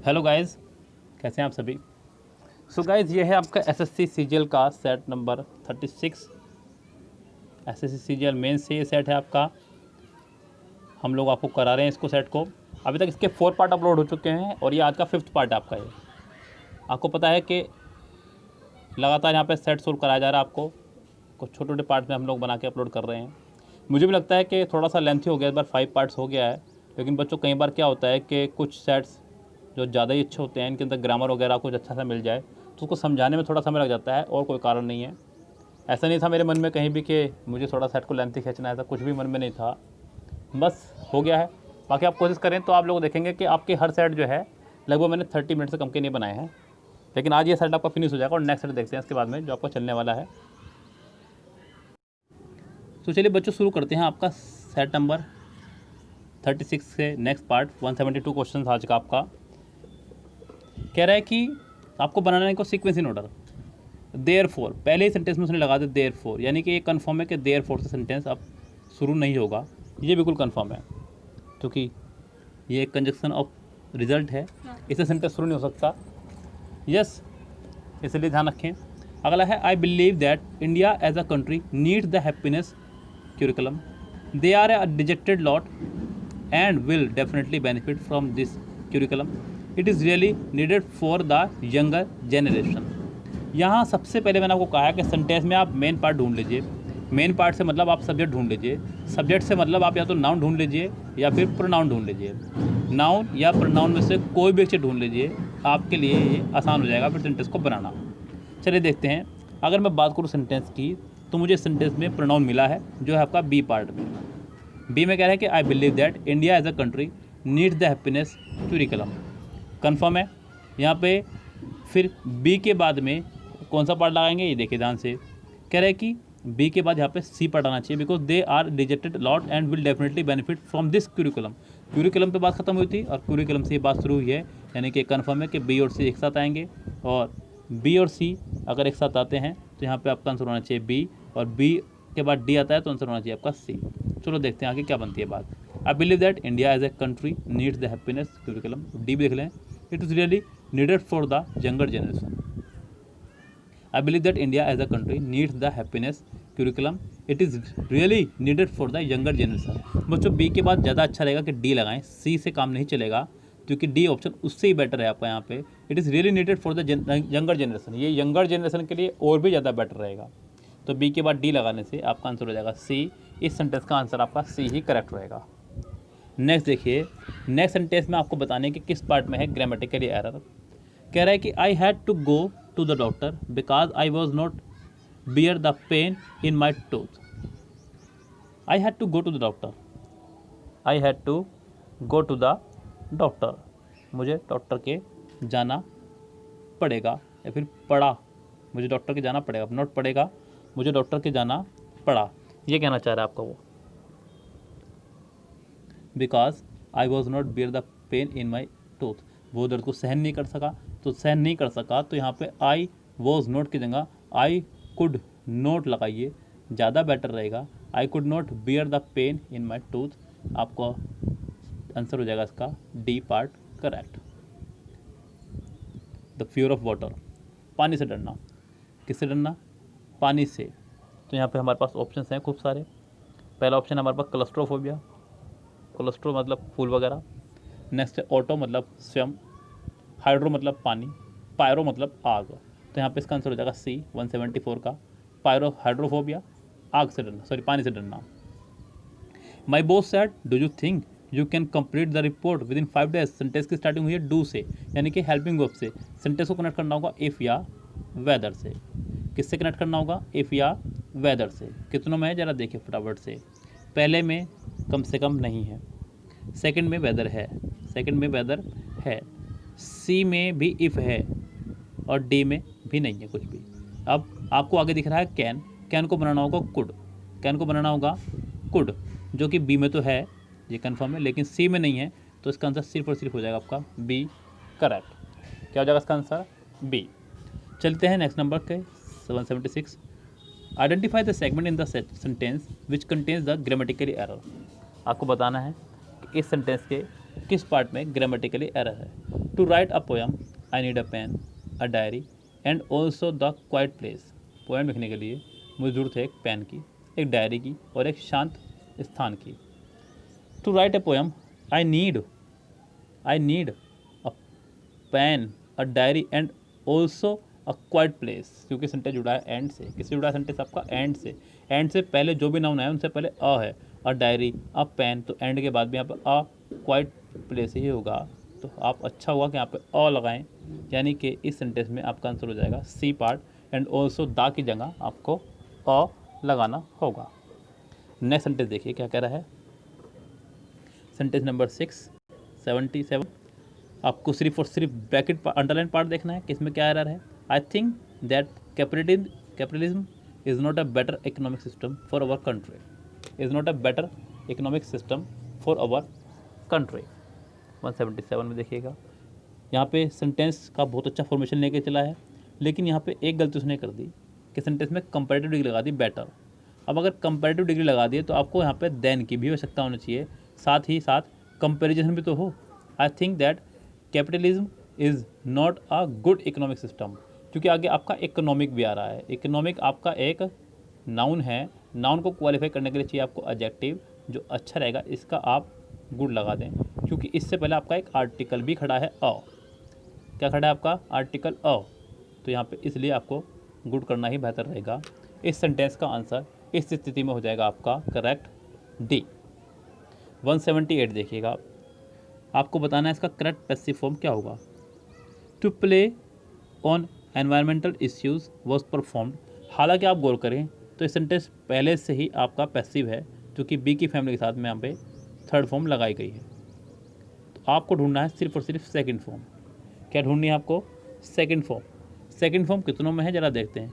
Hello guys, कैसे हैं आप सभी। सो गाइस, ये है आपका एसएससी सीजीएल का set number 36। SSC CGL main से ये सेट है आपका। हम लोग आपको करा रहे हैं इसको सेट को। अभी तक इसके 4 पार्ट अपलोड हो चुके हैं और ये आज का 5th पार्ट है आपका। ये आपको पता है कि लगातार यहाँ पे सेट सोल्व कराया जा रहा है आपको। कुछ छोटे छोटे पार्ट में हम लोग बना के अपलोड कर रहे हैं। मुझे भी लगता है कि थोड़ा सा लेंथी हो गया, इस बार 5 पार्ट्स हो गया है। लेकिन बच्चों, कई बार क्या होता है कि कुछ सेट्स जो ज़्यादा ही अच्छे होते हैं, इनके अंदर ग्रामर वगैरह कुछ अच्छा सा मिल जाए तो उसको समझाने में थोड़ा समय लग जाता है, और कोई कारण नहीं है। ऐसा नहीं था मेरे मन में कहीं भी कि मुझे थोड़ा सेट को लेंथी खींचना है, ऐसा कुछ भी मन में नहीं था, बस हो गया है। बाकी आप कोशिश करें तो आप लोग देखेंगे कि आपके हर सेट जो है लगभग मैंने 30 मिनट से कम के नहीं बनाए हैं। लेकिन आज ये सेट आपका फिनिश हो जाएगा और नेक्स्ट सेट देखते हैं इसके बाद में जो आपका चलने वाला है। तो चलिए बच्चों, शुरू करते हैं आपका सेट नंबर 36 से नेक्स्ट पार्ट। 172 क्वेश्चन आज का आपका कह रहा है कि आपको बनाना है को सीक्वेंस इन ऑर्डर। देयरफॉर, पहले ही सेंटेंस में उसने लगा दे देयरफॉर, यानी कि ये कन्फर्म है कि देयरफॉर से सेंटेंस अब शुरू नहीं होगा। ये बिल्कुल कन्फर्म है, क्योंकि ये एक कंजक्शन ऑफ रिजल्ट है, इससे सेंटेंस शुरू नहीं हो सकता। यस, इसलिए ध्यान रखें। अगला है I believe that India as a country needs the happiness curriculum. They are a dejected lot and will definitely benefit from this curriculum. It is really needed for the younger generation. यहाँ सबसे पहले मैंने आपको कहा है कि sentence में आप मेन पार्ट ढूंढ लीजिए। मेन पार्ट से मतलब आप सब्जेक्ट ढूंढ लीजिए। सब्जेक्ट से मतलब आप या तो नाउन ढूंढ लीजिए या फिर प्रोनाउन ढूंढ लीजिए। नाउन या प्रोनाउन में से कोई भी एक चीज़ ढूंढ लीजिए, आपके लिए ये आसान हो जाएगा फिर सेंटेंस को बनाना। चलिए देखते हैं। अगर मैं बात करूँ सेंटेंस की, तो मुझे सेंटेंस में प्रोनाउन मिला है जो है आपका बी पार्ट में। बी में कह रहा है कि I believe that India as a country needs the happiness curriculum. Confirm है। यहाँ पे फिर बी के बाद में कौन सा पार्ट लगाएंगे, ये देखिए ध्यान से। कह रहा है कि बी के बाद यहाँ पे सी पार्ट आना चाहिए, because they are rejected lot and will definitely benefit from this curriculum. Curriculum पे बात खत्म हुई थी और क्यूरिकुलम से ये बात शुरू हुई है, यानी कि कन्फर्म है कि बी और सी एक साथ आएंगे। और बी और सी अगर एक साथ आते हैं तो यहाँ पे आपका आंसर होना चाहिए बी, और बी के बाद डी आता है तो आंसर होना चाहिए आपका सी। चलो देखते हैं आगे क्या बनती है बात। I believe that India as a country needs the happiness curriculum. D भी देख लें, it is really needed for the younger generation. I believe that India as a country needs the happiness curriculum. It is really needed for the younger generation. बच्चों, B के बाद ज़्यादा अच्छा रहेगा कि डी लगाएं, सी से काम नहीं चलेगा, क्योंकि डी ऑप्शन उससे ही बेटर है आपका यहाँ पे। It is really needed for the younger generation, ये यंगर जनरेशन के लिए और भी ज़्यादा बेटर रहेगा। तो बी के बाद डी लगाने से आपका आंसर हो जाएगा सी। इस सेंटेंस का आंसर आपका सी ही करेक्ट रहेगा। नेक्स्ट देखिए, नेक्स्ट सेंटेंस में आपको बताने कि किस पार्ट में है ग्रामेटिकली एरर। कह रहा है कि I had to go to the doctor because I was not bear the pain in my tooth. I had to go to the doctor, I had to go to the doctor, मुझे doctor के जाना पड़ेगा, या फिर पड़ा, मुझे doctor के जाना पड़ेगा, नॉट पड़ेगा, मुझे डॉक्टर के जाना पड़ा, ये कहना चाह रहा है आपका वो। Because I was not bear the pain in my tooth, वो दर्द को सहन नहीं कर सका, तो सहन नहीं कर सका तो यहाँ पे आई वॉज नॉट की जगह आई कुड नॉट लगाइए, ज़्यादा बेटर रहेगा। I could not bear the pain in my tooth, आपको आंसर हो जाएगा इसका D part correct. The fear of water, पानी से डरना। किससे डरना? पानी से। तो यहाँ पे हमारे पास ऑप्शंस हैं खूब सारे। पहला ऑप्शन है हमारे पास क्लस्ट्रोफोबिया, कोलेस्ट्रो मतलब फूल वगैरह। नेक्स्ट है ऑटो मतलब स्वयं, हाइड्रो मतलब पानी, पायरो मतलब आग। तो यहाँ पे इसका आंसर हो जाएगा सी 174 का, पायरो हाइड्रोफोबिया, आग से डरना, सॉरी पानी से डरना। My boss said do you think you can complete the report with in 5 days। Sentence की स्टार्टिंग हुई है डू से, यानी कि हेल्पिंग वर्ब से। सेंटेंस को कनेक्ट करना होगा इफ़ या वेदर से। किससे कनेक्ट करना होगा? इफ़ या वेदर से। कितनों में है ज़रा देखिए फटाफट से। पहले में कम से कम नहीं है, सेकंड में वेदर है, सेकंड में वेदर है, सी में भी इफ़ है, और डी में भी नहीं है कुछ भी। अब आपको आगे दिख रहा है कैन, कैन को बनाना होगा कुड, कैन को बनाना होगा कुड, जो कि बी में तो है, ये कन्फर्म है, लेकिन सी में नहीं है, तो इसका आंसर सिर्फ और सिर्फ हो जाएगा आपका बी करेक्ट। क्या हो जाएगा इसका आंसर? बी। चलते हैं नेक्स्ट नंबर के 776। Identify the segment in the sentence which contains the grammatically error. आपको बताना है कि इस सेंटेंस के किस पार्ट में ग्रामेटिकली एरर है। To write a poem I need a pen, a diary and also the quiet place. Poem लिखने के लिए मुझे ज़रूरत है एक पेन की, एक डायरी की और एक शांत स्थान की। To write a poem I need a pen, a diary and also a quiet place, क्योंकि सेंटेंस जुड़ा है एंड से। किससे जुड़ा है सेंटेंस आपका? एंड से। एंड से पहले जो भी नाउन है उनसे पहले अ है, अ डायरी, अ पेन, तो एंड के बाद भी यहाँ पर अ क्वाइट प्लेस ही होगा। तो आप अच्छा हुआ कि यहाँ पे अ लगाएं, यानी कि इस सेंटेंस में आपका आंसर हो जाएगा सी पार्ट। एंड ऑल्सो दा की जगह आपको अ लगाना होगा। नेक्स्ट सेंटेंस देखिए क्या कह रहा है। Sentence number 677। आपको सिर्फ और सिर्फ ब्रैकेट अंडरलाइन पार्ट देखना है कि इसमें क्या एरर है। I think that capitalism is not a better economic system for our country, is not a better economic system for our country. 177 में देखिएगा, यहाँ पे सेंटेंस का बहुत अच्छा फॉर्मेशन लेके चला है, लेकिन यहाँ पे एक गलती उसने कर दी कि सेंटेंस में कंपैरेटिव डिग्री लगा दी बेटर। अब अगर कंपैरेटिव डिग्री लगा दी तो आपको यहाँ पे देन की भी आवश्यकता होनी चाहिए, साथ ही साथ कंपैरिजन भी तो हो। I think that capitalism is not a good economic system, क्योंकि आगे आपका इकोनॉमिक भी आ रहा है। इकोनॉमिक आपका एक नाउन है, नाउन को क्वालिफाई करने के लिए चाहिए आपको एडजेक्टिव जो अच्छा रहेगा, इसका आप गुड लगा दें, क्योंकि इससे पहले आपका एक आर्टिकल भी खड़ा है अ। क्या खड़ा है आपका? Article a. तो यहाँ पे इसलिए आपको गुड करना ही बेहतर रहेगा। इस सेंटेंस का आंसर इस स्थिति में हो जाएगा आपका करेक्ट डी। 178 देखिएगा, आपको बताना है इसका करेक्ट पैसिव फॉर्म क्या होगा। To play on environmental issues was performed. हालांकि आप गौर करें तो इस सेंटेंस पहले से ही आपका पैसिव है, जो कि बी की फैमिली के साथ में यहाँ पे थर्ड फॉर्म लगाई गई है। तो आपको ढूंढना है सिर्फ और सिर्फ सेकंड फॉर्म। क्या ढूंढनी है आपको? Second form. सेकंड फॉर्म कितनों में है जरा देखते हैं।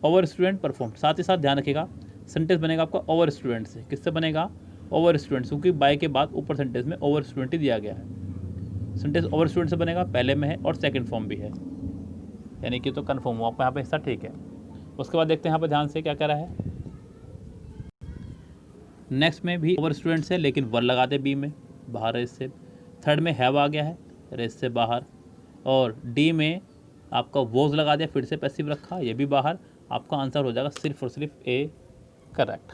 ओवर स्टूडेंट परफॉर्म, साथ ही साथ ध्यान रखिएगा सेंटेंस बनेगा आपका ओवर स्टूडेंट से। किससे बनेगा? ओवर स्टूडेंट, क्योंकि बाय के बाद ऊपर सेंटेंस में ओवर स्टूडेंट ही दिया गया है। सेंटेंस ओवर स्टूडेंट से बनेगा, पहले में है और सेकंड फॉर्म भी है, यानी कि तो कन्फर्म हुआ आपका यहाँ पे हिस्सा ठीक है। उसके बाद देखते हैं यहाँ पे ध्यान से क्या कह रहा है। नेक्स्ट में भी ओवर स्टूडेंट्स है, लेकिन वर लगा दे बी में, बाहर है इससे। थर्ड में हैव आ गया है, रेस से बाहर। और डी में आपका वोज लगा दिया, फिर से पैसिव रखा, ये भी बाहर। आपका आंसर हो जाएगा सिर्फ और सिर्फ ए करेक्ट।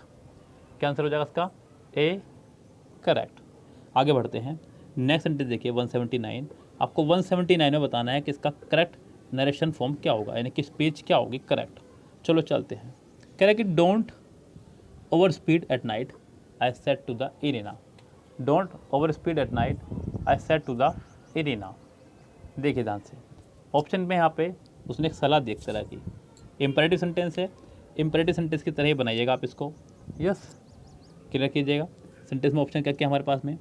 क्या आंसर हो जाएगा इसका? A correct. आगे बढ़ते हैं। नेक्स्ट सेंटेंस देखिए 179। आपको 179 में बताना है कि इसका करेक्ट नरेशन फॉर्म क्या होगा, यानी कि स्पीच क्या होगी करेक्ट। चलो चलते हैं। कह रहा है कि don't over speed at night I said to the Irina. Don't over speed at night I said to the Irina. देखिए ध्यान से, ऑप्शन में यहाँ पे उसने एक सलाह दी एक तरह की। इम्परेटिव सेंटेंस है, इम्परेटिव सेंटेंस की तरह ही बनाइएगा आप इसको। यस, क्लियर कीजिएगा। सेंटेंस में ऑप्शन क्या क्या हमारे पास में?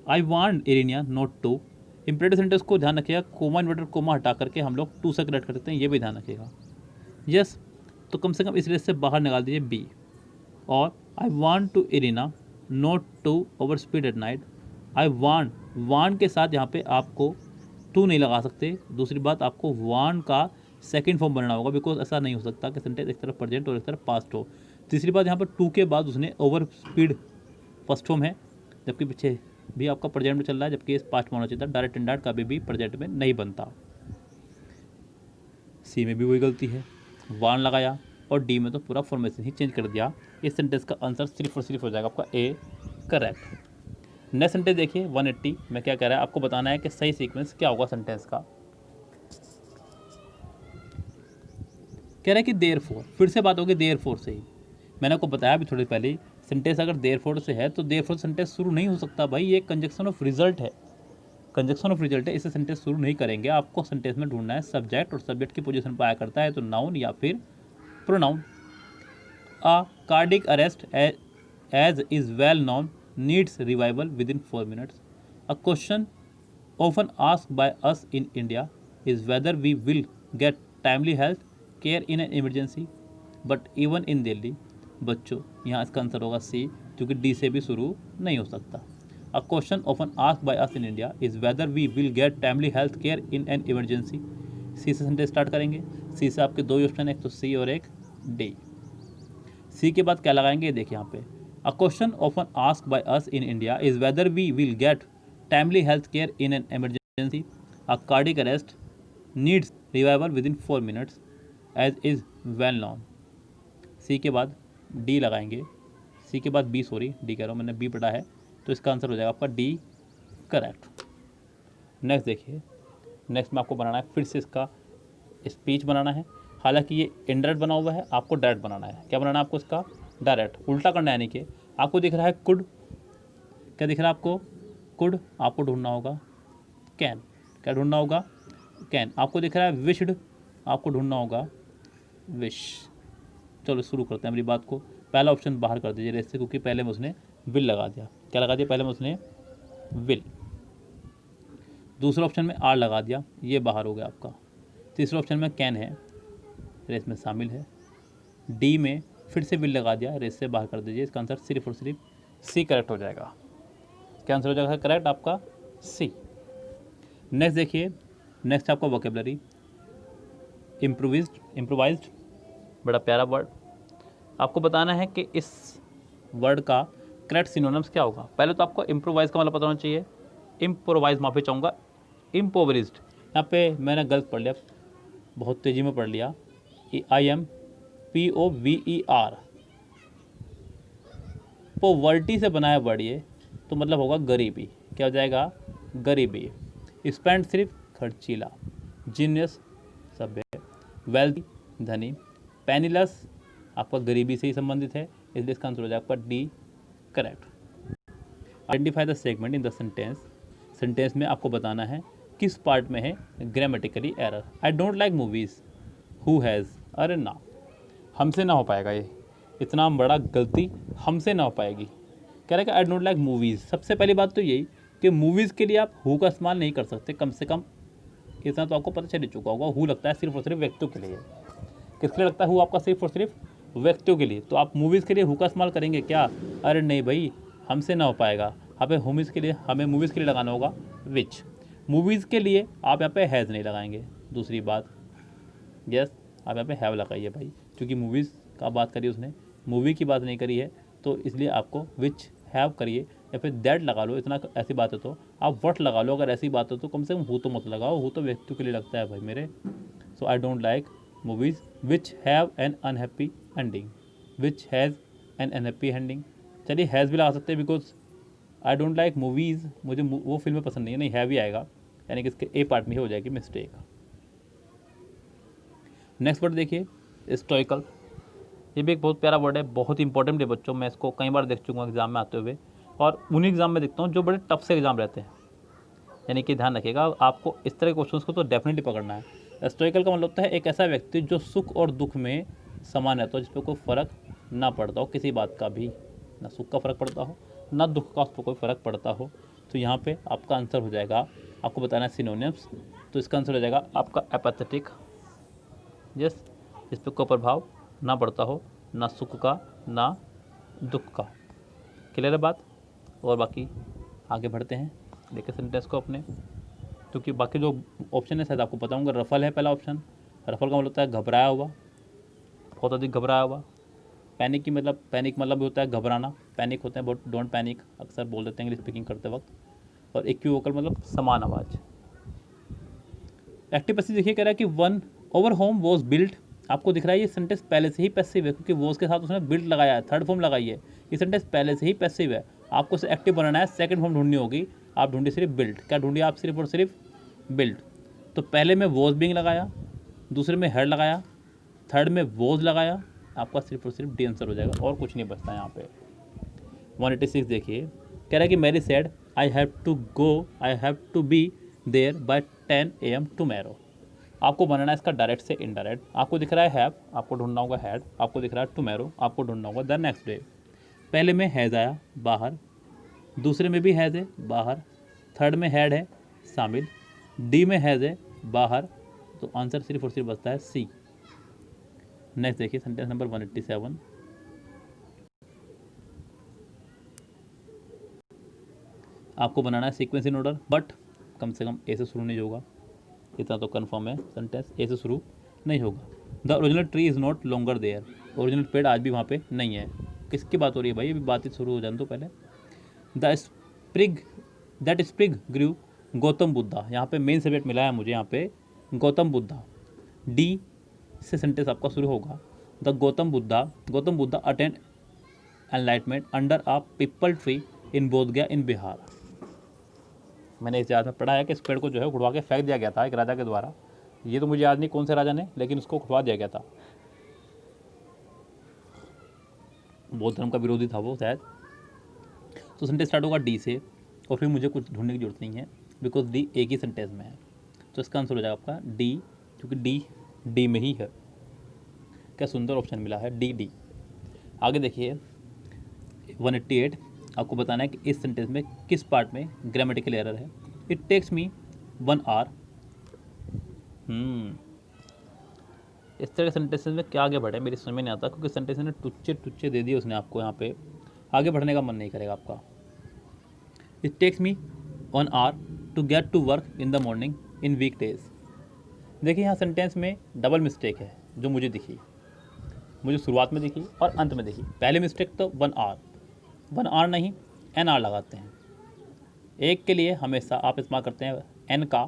आई वांट इरीनिया नॉट टू। इम्परेटिव सेंटेंस को ध्यान रखिएगा, कोमा इन्वर्टेड कोमा हटा करके हम लोग टू से करेक्ट करते हैं, ये भी ध्यान रखिएगा। यस, तो कम से कम इस लिस्ट से बाहर निकाल दीजिए बी। और I want to Irina not to over speed at night. I want के साथ यहाँ पे आपको टू नहीं लगा सकते। दूसरी बात, आपको वांट का सेकंड फॉर्म बनना होगा, बिकॉज ऐसा नहीं हो सकता कि सेंटेंस एक तरफ प्रेजेंट और एक तरफ पास्ट हो। तीसरी बात, यहाँ पर टू के बाद उसने ओवर स्पीड फर्स्ट फॉर्म है, जबकि पीछे भी आपका प्रेजेंट में चल रहा है, जबकि इस पास्ट में होना चाहिए था। डायरेक्ट इंडायरेक्ट का भी प्रेजेंट में नहीं बनता। सी में भी वही गलती है, वान लगाया, और डी में तो पूरा फॉर्मेशन ही चेंज कर दिया। इस सेंटेंस का आंसर सिर्फ और सिर्फ हो जाएगा आपका ए करेक्ट। नेक्स्ट सेंटेंस देखिए 180 में क्या कह रहा है, आपको बताना है कि सही सीक्वेंस क्या होगा सेंटेंस का। कह रहा है कि देयरफॉर, फिर से बात होगी देयरफॉर से ही। मैंने आपको बताया भी थोड़ी पहले, सेंटेंस अगर देयरफॉर से है तो देयरफॉर सेंटेंस शुरू नहीं हो सकता भाई, ये कंजक्शन ऑफ रिजल्ट है, कंजक्शन ऑफ रिजल्ट है, इसे सेंटेंस शुरू नहीं करेंगे। आपको सेंटेंस में ढूंढना है सब्जेक्ट, और सब्जेक्ट की पोजीशन पर आया करता है तो नाउन या फिर pronoun. A cardiac arrest as is well known needs revival within 4 minutes। A question often asked by us in India is whether we will get timely health care in an emergency, but even in Delhi। बच्चों, यहाँ इसका answer होगा सी, क्योंकि D से भी शुरू नहीं हो सकता। A question often asked by us in India is whether we will get timely health care in an emergency। सी से सेंटेंस स्टार्ट करेंगे। सी से आपके दो ही ऑप्शन है, एक तो सी और एक डी। सी के बाद क्या लगाएंगे, देखिए यहाँ पे। A question often asked by us in India is whether we will get timely health care in an emergency, a cardiac arrest needs revival within 4 minutes as is well known. C के बाद D लगाएंगे, सी के बाद B, sorry D कह रहा हूँ मैंने, B पढ़ा है, तो इसका आंसर हो जाएगा आपका डी करेक्ट। नेक्स्ट देखिए, नेक्स्ट में आपको बनाना है फिर से इसका स्पीच बनाना है। हालांकि ये इनडायरेक्ट बना हुआ है, आपको डायरेक्ट बनाना है। क्या बनाना है आपको इसका? डायरेक्ट, उल्टा करना है। यानी कि आपको दिख रहा है कुड, क्या दिख रहा है आपको? कुड, आपको ढूंढना होगा कैन। क्या ढूंढना होगा? कैन। आपको दिख रहा है विश्ड, आपको ढूंढना होगा विश। चलो शुरू करते हैं मेरी बात को। पहला ऑप्शन बाहर कर दीजिए रेस से, क्योंकि पहले में उसने विल लगा दिया। क्या लगा दिया? पहले में उसने विल। दूसरे ऑप्शन में आर लगा दिया, ये बाहर हो गया आपका। तीसरे ऑप्शन में कैन है, रेस में शामिल है। डी में फिर से विल लगा दिया, रेस से बाहर कर दीजिए। इसका आंसर सिर्फ और सिर्फ सी करेक्ट हो जाएगा। क्या आंसर हो जाएगा करेक्ट आपका? सी। नेक्स्ट देखिए, नेक्स्ट आपका वोकेबलरी इम्प्रोवाइज्ड, बड़ा प्यारा वर्ड। आपको बताना है कि इस वर्ड का करेक्ट सिनोनिम्स क्या होगा। पहले तो आपको इम्प्रोवाइज का मतलब पता होना चाहिए। इम्प्रोवाइज माफ़ी चाहूँगा, इम्पोवरिज्ड, यहाँ पे मैंने गलत पढ़ लिया, बहुत तेज़ी में पढ़ लिया। IMPOVER, पोवर्टी से बनाया वर्ड ये, तो मतलब होगा गरीबी। क्या हो जाएगा? गरीबी। स्पेंड सिर्फ खर्चीला, जीनियस सभ्य, वेल्थी धनी, पेनीलेस आपका गरीबी से ही संबंधित है, इसलिए इसका आंसर हो जाएगा आपका D correct. Identify the segment in the sentence, sentence में आपको बताना है किस पार्ट में है grammatically error. I don't like movies, who has, अरे ना, हमसे ना हो पाएगा ये, इतना बड़ा गलती हमसे ना हो पाएगी। कह रहा है कि आई डोंट लाइक मूवीज़। सबसे पहली बात तो यही कि मूवीज़ के लिए आप हु का इस्तेमाल नहीं कर सकते, कम से कम इतना तो आपको पता चल चुका होगा। हु लगता है सिर्फ और सिर्फ व्यक्तियों के लिए। किसके लिए लगता है हु आपका? सिर्फ और सिर्फ व्यक्तियों के लिए। तो आप मूवीज़ के लिए हु का इस्तेमाल करेंगे क्या? अरे नहीं भाई, हमसे ना हो पाएगा। हमें मूवीज़ के लिए, हमें मूवीज़ के लिए लगाना होगा विच। मूवीज़ के लिए आप यहाँ पे हैज़ नहीं लगाएंगे। दूसरी बात, यस आप यहाँ पे हैव लगाइए भाई, क्योंकि मूवीज़ का बात करी उसने, मूवी की बात नहीं करी है, तो इसलिए आपको विच हैव करिए, या फिर दैट लगा लो। इतना ऐसी बात है तो आप वट लगा लो। अगर ऐसी बात हो तो कम से कम हु तो मत लगाओ, हु तो व्यक्तियों के लिए लगता है भाई मेरे। So I don't like movies which have an unhappy ending, which has an unhappy ending. चलिए हैज़ भी लगा सकते हैं, because I don't like movies, मुझे वो फिल्में पसंद नहीं है, नहीं हैव ही आएगा, यानी कि इसके ए पार्ट में ही हो जाएगी मिस्टेक। नेक्स्ट वर्ड देखिए, स्टोइकल। ये भी एक बहुत प्यारा वर्ड है, बहुत इंपॉर्टेंट है बच्चों। मैं इसको कई बार देख चुका हूँ एग्जाम में आते हुए, और उन्हीं एग्जाम में देखता हूँ जो बड़े टफ से एग्जाम रहते हैं। यानी कि ध्यान रखिएगा, आपको इस तरह के क्वेश्चंस को तो डेफिनेटली पकड़ना है। स्टोइकल का मतलब होता है एक ऐसा व्यक्ति जो सुख और दुख में समान रहता हो, जिस पर कोई फ़र्क ना पड़ता हो किसी बात का भी, ना सुख का फ़र्क पड़ता हो ना दुख का उस पर कोई फ़र्क पड़ता हो। तो यहाँ पे आपका आंसर हो जाएगा, आपको बताना है सिनोनिम्स, तो इसका आंसर हो जाएगा आपका एपैथेटिक, यस, इस पर कोई प्रभाव ना पड़ता हो, ना सुख का ना दुख का। क्लियर है बात? और बाकी आगे बढ़ते हैं, देखिए सेंटेंस को अपने, क्योंकि बाकी जो ऑप्शन है शायद आपको पता होगा। रफल है पहला ऑप्शन, रफल का मतलब होता है घबराया हुआ, बहुत अधिक घबराया हुआ। पैनिक की मतलब, पैनिक मतलब भी होता है घबराना, पैनिक होते हैं बहुत, डोंट पैनिक अक्सर बोल देते हैं इंग्लिश स्पीकिंग करते वक्त। और इक्विवोकल मतलब समान आवाज़। एक्टिव पैसिव देखिए, कह रहा है कि one over home was built. आपको दिख रहा है ये सेंटेंस पहले से ही पैसिव है, क्योंकि वॉज के साथ उसने बिल्ट लगाया है, थर्ड फॉर्म लगाई है। ये सेंटेंस पहले से ही पैसिव है, आपको इसे एक्टिव बनाना है, सेकंड फॉर्म ढूंढनी होगी। आप ढूंढिए सिर्फ बिल्ट। क्या ढूंढिए आप? सिर्फ और सिर्फ बिल्ट। तो पहले में वॉज बिंग लगाया, दूसरे में हेड लगाया, थर्ड में वॉज लगाया, आपका सिर्फ और सिर्फ डी आंसर हो जाएगा, और कुछ नहीं बचता यहाँ पे। 186 देखिए, कह रहा है कि Mary said I have to go, I have to be there by 10 AM tomorrow. आपको बनाना है इसका डायरेक्ट से इनडायरेक्ट। आपको दिख रहा है हैव, आपको ढूंढना होगा हैड। आपको दिख रहा है टुमारो, आपको ढूंढना होगा द नेक्स्ट डे। पहले में हैज़ आया बाहर, दूसरे में भी हैज़ है बाहर, थर्ड में हैड है शामिल, डी में हैज़ है बाहर, तो आंसर सिर्फ और सिर्फ बचता है सी। नेक्स्ट देखिए सेंटेंस नंबर 187। आपको बनाना है सीक्वेंस इन ऑर्डर, बट कम से कम ए से शुरू नहीं होगा, इतना तो कन्फर्म है, सेंटेंस ए से शुरू नहीं होगा। The original tree is not longer there. Original पेड़ आज भी वहाँ पे नहीं है। किसकी बात हो रही है भाई? अभी बात ही शुरू हो जाने दो पहले। The sprig that sprig grew Gautam Buddha, यहाँ पे मेन सब्जेक्ट मिला है मुझे यहाँ पे गौतम बुद्धा। डी से सेंटेंस आपका शुरू होगा, the Gautam Buddha attend enlightenment under a peepal tree in Bodhgaya in Bihar. मैंने इस याद में पढ़ा है कि इस पेड़ को जो है उड़वा के फेंक दिया गया था एक राजा के द्वारा। ये तो मुझे याद नहीं कौन से राजा ने, लेकिन उसको उड़वा दिया गया था। बौद्ध धर्म का विरोधी था वो शायद। तो सेंटेंस स्टार्ट होगा डी से, और फिर मुझे कुछ ढूंढने की जरूरत नहीं है बिकॉज डी एक ही सेंटेंस में है। तो इसका आंसर हो जाएगा आपका डी, क्योंकि डी में ही है। क्या सुंदर ऑप्शन मिला है डी। आगे देखिए 188, आपको बताना है कि इस सेंटेंस में किस पार्ट में ग्रामेटिकल एरर है। It takes me 1 hour. इस तरह के सेंटेंसेस में क्या आगे बढ़े मेरी समझ में नहीं आता, क्योंकि सेंटेंस ने टुच्चे दे दिए उसने आपको, यहाँ पे आगे बढ़ने का मन नहीं करेगा आपका। It takes me 1 hour to get to work in the morning in week days. देखिए यहाँ सेंटेंस में डबल मिस्टेक है जो मुझे दिखी, मुझे शुरुआत में दिखी और अंत में दिखी। पहले मिस्टेक तो 1 आवर नहीं एन आर लगाते हैं। एक के लिए हमेशा आप इस्तेमाल करते हैं एन का,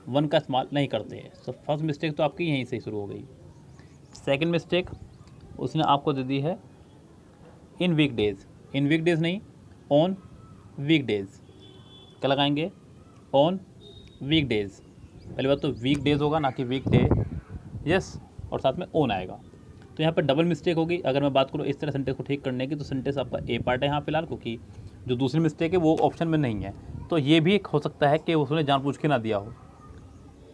1 का इस्तेमाल नहीं करते हैं। तो फर्स्ट मिस्टेक तो आपकी यहीं से शुरू हो गई। सेकंड मिस्टेक उसने आपको दे दी है इन वीक डेज नहीं, ऑन वीक डेज। क्या लगाएंगे? On week days. पहली बात तो वीक डेज होगा ना कि वीक डे, यस, और साथ में ऑन आएगा। तो यहाँ पर डबल मिस्टेक होगी। अगर मैं बात करूँ इस तरह सेंटेंस को ठीक करने की, तो सेंटेंस आपका ए पार्ट है यहाँ फिलहाल, क्योंकि जो दूसरी मिस्टेक है वो ऑप्शन में नहीं है। तो ये भी हो सकता है कि उसने जानबूझ के ना दिया हो।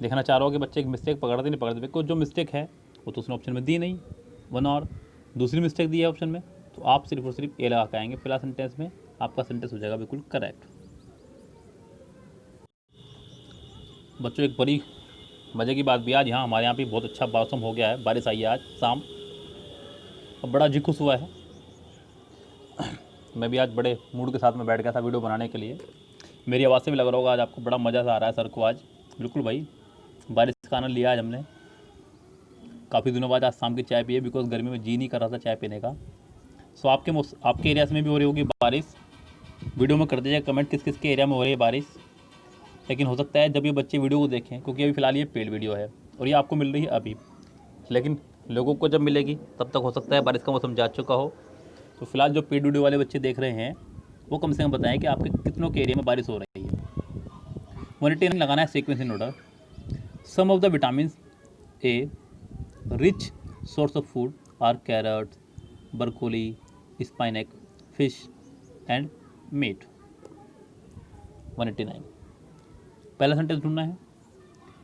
देखना चाह रहा हो कि बच्चे एक मिस्टेक पकड़ते नहीं पकड़ते, बिकॉज जो मिस्टेक है वो तो उसने ऑप्शन में दी नहीं 1 और दूसरी मिस्टेक दी है ऑप्शन में, तो आप सिर्फ और सिर्फ ए लगा के आएंगे फिलहाल सेंटेंस में, आपका सेंटेंस हो जाएगा बिल्कुल करेक्ट। बच्चों एक बड़ी मज़े की बात भी, आज यहाँ हमारे यहाँ भी बहुत अच्छा मौसम हो गया है, बारिश आई है आज शाम, और बड़ा जी खुश हुआ है। मैं भी आज बड़े मूड के साथ में बैठ गया था वीडियो बनाने के लिए। मेरी आवाज़ से भी लग रहा होगा आज आपको बड़ा मज़ा सा आ रहा है सर को आज। बिल्कुल भाई, बारिश का आनंद लिया आज हमने। काफ़ी दिनों बाद आज शाम की चाय पिए, बिकॉज गर्मी में जी नहीं कर रहा था चाय पीने का। सो आपके एरिया में भी हो रही होगी बारिश। वीडियो में कर दीजिएगा कमेंट किस किस के एरिया में हो रही है बारिश। लेकिन हो सकता है जब ये बच्चे वीडियो को देखें, क्योंकि अभी फ़िलहाल ये पेड वीडियो है और ये आपको मिल रही है अभी, लेकिन लोगों को जब मिलेगी तब तक हो सकता है बारिश का मौसम जा चुका हो। तो फिलहाल जो पेड वीडियो वाले बच्चे देख रहे हैं वो कम से कम बताएं कि आपके कितनों के एरिया में बारिश हो रही है। 189 लगाना है sequence in order. Some of the vitamin A rich source of food are carrots, broccoli, spinach, fish and meat. 189 पहला सेंटेंस ढूंढना है।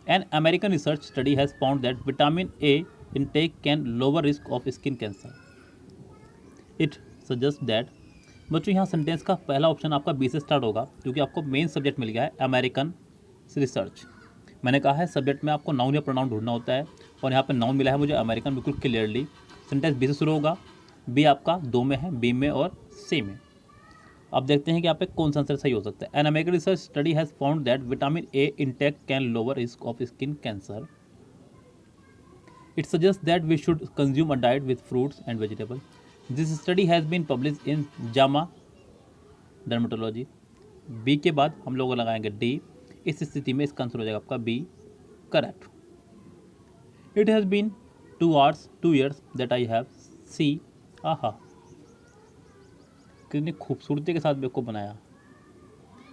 An American research study has found that vitamin A intake can lower risk of skin cancer. It suggests that, बच्चों यहाँ sentence का पहला option आपका B से start होगा, क्योंकि आपको मेन सब्जेक्ट मिल गया है अमेरिकन रिसर्च। मैंने कहा है सब्जेक्ट में आपको नाउन या प्रोनाउन ढूंढना होता है, और यहाँ पे नाउन मिला है मुझे अमेरिकन बिल्कुल क्लियरली। सेंटेंस बी से शुरू होगा, बी आपका 2 में है, बी में और सी में। अब देखते हैं कि यहाँ पे कौन सा आंसर सही हो सकता है। An American research study has found that vitamin A intake can lower risk of skin cancer. It suggests that we should consume a diet with fruits and vegetables. This study has been published in JAMA Dermatology. B के बाद हम लोग लगाएंगे D. इस स्थिति में इसका answer हो जाएगा आपका B, correct. It has been 2 years that I have C. आहा, कितनी खूबसूरती के साथ बेवकूफ़ बनाया.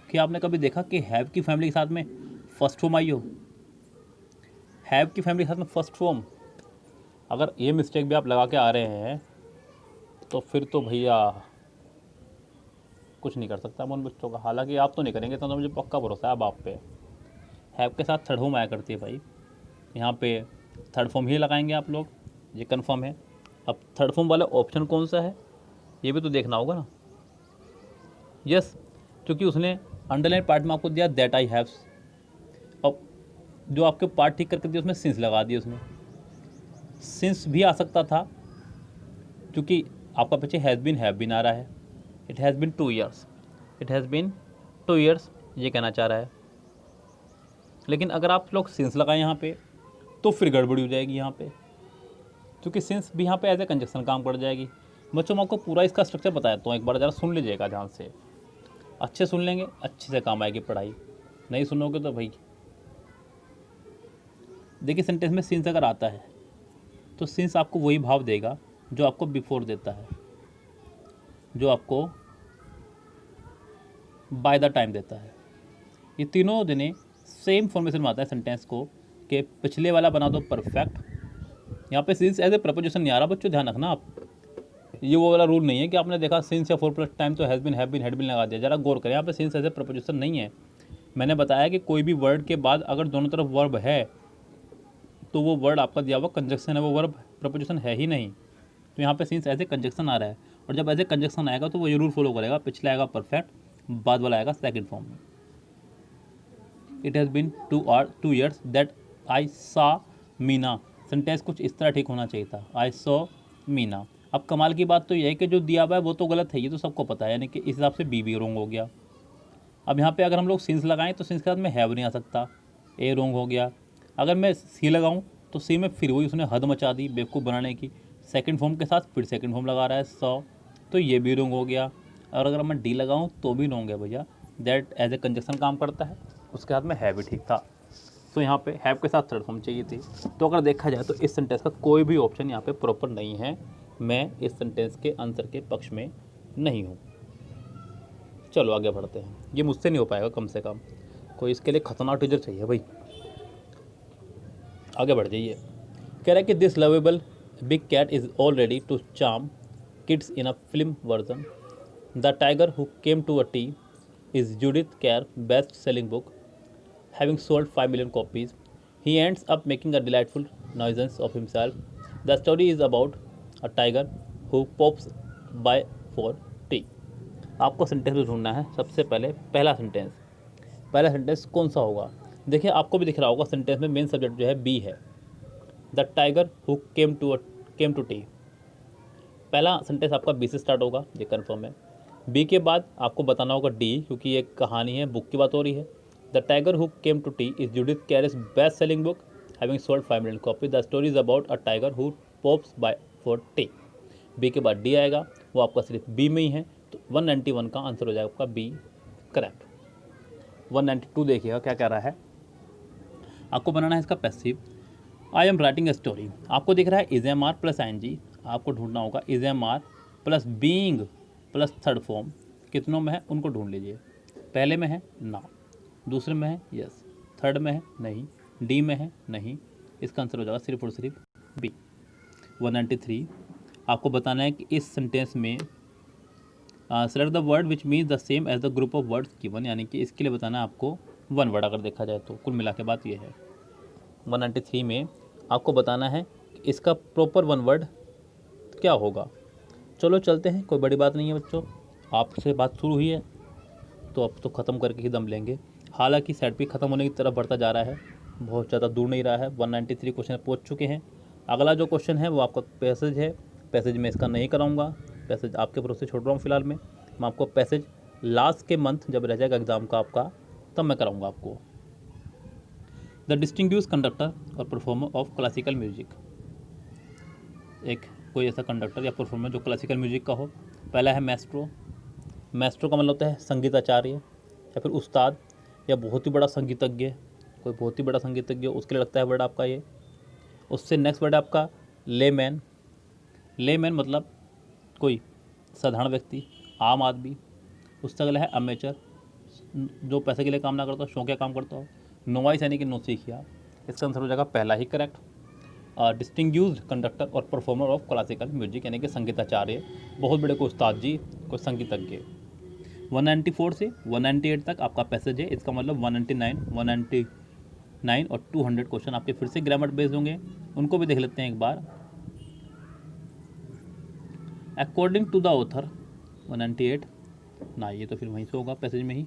क्या आपने कभी देखा कि हैव की फैमिली के साथ में फर्स्ट होम आई हो? हैव की फैमिली के साथ में फर्स्ट होम, अगर ये मिस्टेक भी आप लगा के आ रहे हैं तो फिर तो भैया कुछ नहीं कर सकता उन बच्चों का. हालांकि आप तो नहीं करेंगे, तो मुझे पक्का भरोसा है अब आप पे. हैव के साथ थर्ड होम आया करती है भाई, यहाँ पे थर्ड फॉर्म ही लगाएंगे आप लोग, ये कंफर्म है. अब थर्ड फॉर्म वाला ऑप्शन कौन सा है ये भी तो देखना होगा ना. यस, क्योंकि उसने अंडरलाइन पार्ट में आपको दिया दैट आई हैव्स. अब जो आपके पार्ट ठीक करके दिया उसमें सिंस लगा दिया. उसमें सिंस भी आ सकता था, क्योंकि आपका पीछे हैज़ बीन आ रहा है. It has been 2 years, it has been 2 years ये कहना चाह रहा है. लेकिन अगर आप लोग सिंस लगाएं यहाँ पे तो फिर गड़बड़ी हो जाएगी यहाँ पे, क्योंकि सिंस भी यहाँ पे एज ए कंजक्शन काम कर जाएगी. बच्चों मैं आपको पूरा इसका स्ट्रक्चर बताया तो एक बार ज़रा सुन लीजिएगा ध्यान से. अच्छे सुन लेंगे, अच्छे से काम आएगी पढ़ाई, नहीं सुनोगे तो भाई देखिए सेंटेंस में सिंस अगर आता है तो सिंस आपको वही भाव देगा जो आपको बिफोर देता है, जो आपको बाय द टाइम देता है। ये तीनों दिने सेम फॉर्मेशन में आता है सेंटेंस को कि पिछले वाला बना दो परफेक्ट। यहाँ पे सिंस एज ए प्रपोजिशन नहीं आ रहा बच्चों, ध्यान रखना आप। ये वो वाला रूल नहीं है कि आपने देखा सिंस या फोर प्लस टाइम तो has been, have been, had been लगा दिया। जरा गौर करें, यहाँ पे सिंस एज ए प्रपोजिशन नहीं है। मैंने बताया कि कोई भी वर्ड के बाद अगर दोनों तरफ वर्ब है तो वो वर्ड आपका दिया हुआ कंजक्शन है, वो वर्ब प्रपोजिशन है ही नहीं। तो यहाँ पे सिंस एज ए कंजक्शन आ रहा है, और जब एज ए कंजक्शन आएगा तो वो ये रूल फॉलो करेगा, पिछला आएगा परफेक्ट, बाद वाला आएगा सेकंड फॉर्म में। It has been 2 years that I saw Meena. Sentence कुछ इस तरह ठीक होना चाहिए था, आई सॉ मीना। अब कमाल की बात तो यह है कि जो दिया हुआ है वो तो गलत है, ये तो सबको पता है, यानी कि इस हिसाब से बी भी रोंग हो गया। अब यहाँ पे अगर हम लोग सिंस लगाएं तो सिंस के साथ में हैव नहीं आ सकता, ए रोंग हो गया। अगर मैं सी लगाऊं तो सी में फिर वही उसने हद मचा दी बेवकूफ़ बनाने की, सेकंड फॉर्म के साथ फिर सेकंड फॉर्म लगा रहा है सौ, तो ये भी रोंग हो गया। और अगर मैं डी लगाऊं तो भी रोंग है भैया, दैट एज ए कंजक्शन काम करता है, उसके साथ में हैव भी ठीक था। तो यहाँ पे हैव के साथ थर्ड फॉर्म चाहिए थी। तो अगर देखा जाए तो इस सेंटेंस का कोई भी ऑप्शन यहाँ पे प्रॉपर नहीं है। मैं इस सेंटेंस के आंसर के पक्ष में नहीं हूँ। चलो आगे बढ़ते हैं, ये मुझसे नहीं हो पाएगा कम से कम, कोई इसके लिए खतरनाक टीचर चाहिए भाई। आगे बढ़ जाइए। कह रहा है कि this lovable big cat is all ready to charm kids in a film version. The tiger who came to a tea is Judith Kerr best selling book having sold 5 million copies. He ends up making a delightful nuisance of himself. The story is about a tiger who pops by for tea. आपको sentence ढूंढना है। सबसे पहले पहला sentence कौन सा होगा? देखिए आपको भी दिख रहा होगा सेंटेंस में मेन सब्जेक्ट जो है बी है, the tiger who came to tea. पहला सेंटेंस आपका बी से स्टार्ट होगा, ये कन्फर्म है। बी के बाद आपको बताना होगा डी, क्योंकि ये कहानी है, बुक की बात हो रही है। The Tiger Who Came to Tea is Judith Kerr's best-selling book, having sold 5 million copies. The story is about a tiger who pops by for tea. B के बाद D आएगा, वो आपका सिर्फ B में ही है, तो 191 का आंसर हो जाएगा आपका B करेक्ट। 192 देखिएगा क्या कह रहा है, आपको बनाना है इसका passive. I am writing a story, आपको दिख रहा है is am are plus I N G, आपको ढूंढना होगा is am are plus being plus third form कितनों में है उनको ढूंढ लीजिए। पहले में है ना, दूसरे में है यस, थर्ड में है नहीं, डी में है नहीं, इसका आंसर हो जाएगा सिर्फ और सिर्फ बी। 193 आपको बताना है कि इस सेंटेंस में select the word which means the same as the group of words given, यानी कि इसके लिए बताना है आपको वन वर्ड अगर देखा जाए तो। कुल मिला के बात ये है 193 में आपको बताना है कि इसका प्रॉपर वन वर्ड क्या होगा। चलो चलते हैं, कोई बड़ी बात नहीं है बच्चों, आपसे बात शुरू हुई है तो अब तो ख़त्म करके ही दम लेंगे। हालांकि सेट भी ख़त्म होने की तरफ बढ़ता जा रहा है, बहुत ज़्यादा दूर नहीं रहा है। 193 क्वेश्चन पहुंच चुके हैं। अगला जो क्वेश्चन है वो आपका पैसेज है। पैसेज में इसका नहीं कराऊंगा, पैसेज आपके भरोसे छोड़ रहा हूँ फिलहाल मैं आपको पैसेज लास्ट के मंथ जब रह जाएगा एग्ज़ाम का आपका, तब मैं कराऊंगा आपको। द डिस्टिंग्विश कंडक्टर और परफॉर्मर ऑफ क्लासिकल म्यूजिक, एक कोई ऐसा कंडक्टर या परफॉर्मर जो क्लासिकल म्यूजिक का हो। पहला है मैस्ट्रो, मैस्ट्रो का मतलब होता है संगीताचार्य या फिर उस्ताद या बहुत ही बड़ा संगीतज्ञ, कोई बहुत ही बड़ा संगीतज्ञ उसके लिए लगता है वर्ड आपका ये। उससे नेक्स्ट वर्ड है आपका लेमैन, लेमैन मतलब कोई साधारण व्यक्ति, आम आदमी। उससे अगला है अमेचर, जो पैसे के लिए काम ना करता हो, शौकिया काम करता हो। नोवाइस यानी कि नौसिखिया, इसका आंसर हो जाएगा पहला ही करेक्ट। डिस्टिंग्विश्ड कंडक्टर और परफॉर्मर ऑफ क्लासिकल म्यूजिक यानी कि संगीताचार्य, बहुत बड़े कोई उस्ताद जी, कोई संगीतज्ञ। 194 से 198 तक आपका पैसेज है, इसका मतलब 199 और 200 क्वेश्चन आपके फिर से ग्रामर बेस्ड होंगे, उनको भी देख लेते हैं एक बार। अकॉर्डिंग टू द ऑथर 198 ना, ये तो फिर वहीं से होगा पैसेज में ही,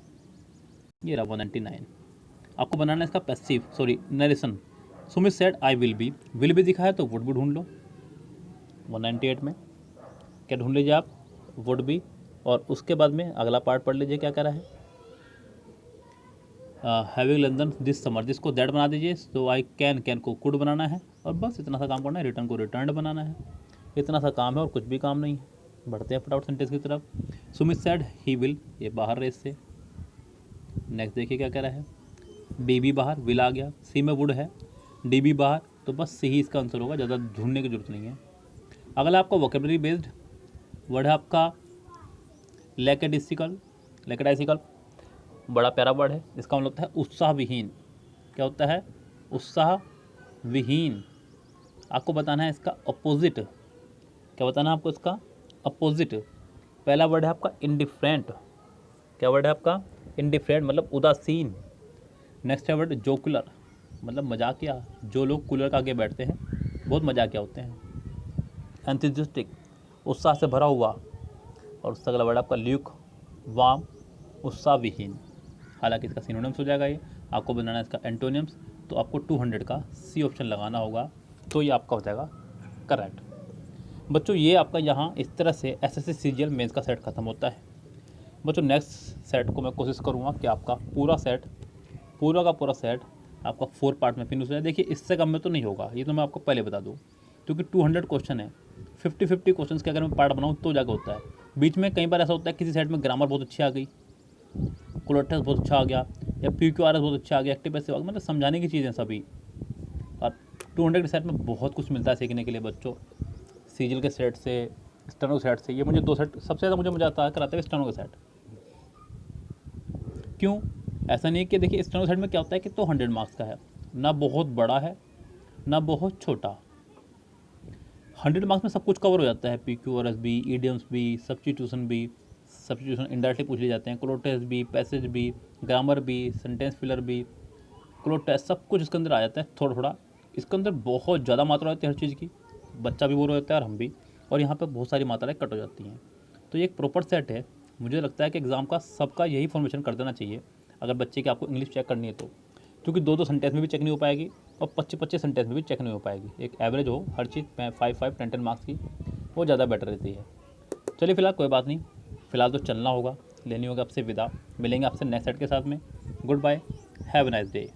ये रहा 199। आपको बनाना है इसका passive narration. Sumit said I will be दिखा है तो वुड भी ढूंढ लो 198 में, क्या ढूंढ लीजिए आप, वुड बी। और उसके बाद में अगला पार्ट पढ़ लीजिए क्या कह रहा है, हैविंग लंदन दिस समर, जिसको दैट बना दीजिए। सो आई कैन को कुड बनाना है, और बस इतना सा काम करना है। रिटर्न को रिटर्न बनाना है, इतना सा काम है और कुछ भी काम नहीं है। बढ़ते हैं फटाफट सेंटेंस की तरफ। सुमित सेड ही विल, ये बाहर रेस से, नेक्स्ट देखिए क्या कह रहा है, बी भी बाहर, विल आ गया, सी में वुड है, डी भी बाहर, तो बस सी ही इसका आंसर होगा, ज़्यादा ढूंढने की जरूरत नहीं है। अगला आपका वोकेबलरी बेस्ड वर्ड है आपका लैकेडाइसिकल। लैकेडाइसिकल बड़ा प्यारा वर्ड है, इसका मतलब होता है उत्साह विहीन। क्या होता है? उत्साह विहीन। आपको बताना है इसका अपोजिट। क्या बताना है आपको इसका अपोजिट? पहला वर्ड है आपका इंडिफरेंट। क्या वर्ड है आपका? इंडिफरेंट मतलब उदासीन। नेक्स्ट है वर्ड जोकुलर मतलब मजाकिया, जो लोग कूलर के आगे बैठते हैं बहुत मजाकिया होते हैं। एंथुसियास्टिक उत्साह से भरा हुआ। और उसका अगला वर्ड आपका ल्यूक वार्म उत्साह विहीन। हालांकि इसका सिनोनिम्स हो जाएगा ये, आपको बनाना है इसका एंटोनिम्स, तो आपको 200 का सी ऑप्शन लगाना होगा, तो ये आपका हो जाएगा करेक्ट। बच्चों ये आपका यहाँ इस तरह से एसएससी सीजीएल मेंस का सेट खत्म होता है। बच्चों नेक्स्ट सेट को मैं कोशिश करूँगा कि आपका पूरा सेट, पूरा का पूरा सेट आपका 4 पार्ट में फिनिश हो जाए। देखिए इससे कम में तो नहीं होगा, ये तो मैं आपको पहले बता दूँ, क्योंकि 200 क्वेश्चन है, 50-50 क्वेश्चन के अगर मैं पार्ट बनाऊँ तो जाकर होता है। बीच में कई बार ऐसा होता है किसी सेट में ग्रामर बहुत अच्छी आ गई, कोलोटस बहुत अच्छा आ गया, या PQRS बहुत अच्छा आ गया, एक्टिव पैसिव आ गया, मतलब समझाने की चीज़ें सभी। और 200 के सेट में बहुत कुछ मिलता है सीखने के लिए बच्चों, सीजीएल के सेट से, स्टेनो सेट से। ये मुझे 2 सेट सबसे ज़्यादा मुझे मजा आता है कराते हुए स्टेनो के सेट। क्यों? ऐसा नहीं है कि देखिए स्टेनो सेट में क्या होता है कि तो 100 मार्क्स का है, ना बहुत बड़ा है ना बहुत छोटा। 100 मार्क्स में सब कुछ कवर हो जाता है, PQRS भी, ईडियम्स भी, सब्स्टिट्यूशन भी, सब्स्टिट्यूशन इनडायरेक्टली पूछ लिए जाते हैं, क्लोटेस भी, पैसेज भी, ग्रामर भी, सेंटेंस फिलर भी, क्लोटेस, सब कुछ इसके अंदर आ जाता है थोड़ा थोड़ा। इसके अंदर बहुत ज़्यादा मात्रा होती है हर चीज़ की, बच्चा भी बोर हो जाता है और हम भी, और यहाँ पर बहुत सारी मात्राएँ कट हो जाती हैं। तो ये एक प्रॉपर सेट है। मुझे लगता है कि एग्ज़ाम का सबका यही फॉर्मेशन कर देना चाहिए अगर बच्चे की आपको इंग्लिश चेक करनी है तो, क्योंकि 2-2 सेंटेंस में भी चेक नहीं हो पाएगी और 25-25 सेंटेंस में भी चेक नहीं हो पाएगी। एक एवरेज हो हर चीज़ 5-5 10-10 मार्क्स की, वो ज़्यादा बेटर रहती है। चलिए फिलहाल कोई बात नहीं, फिलहाल तो चलना होगा, लेनी होगा आपसे विदा। मिलेंगे आपसे नेक्स्ट सेट के साथ में। Goodbye, have a nice day.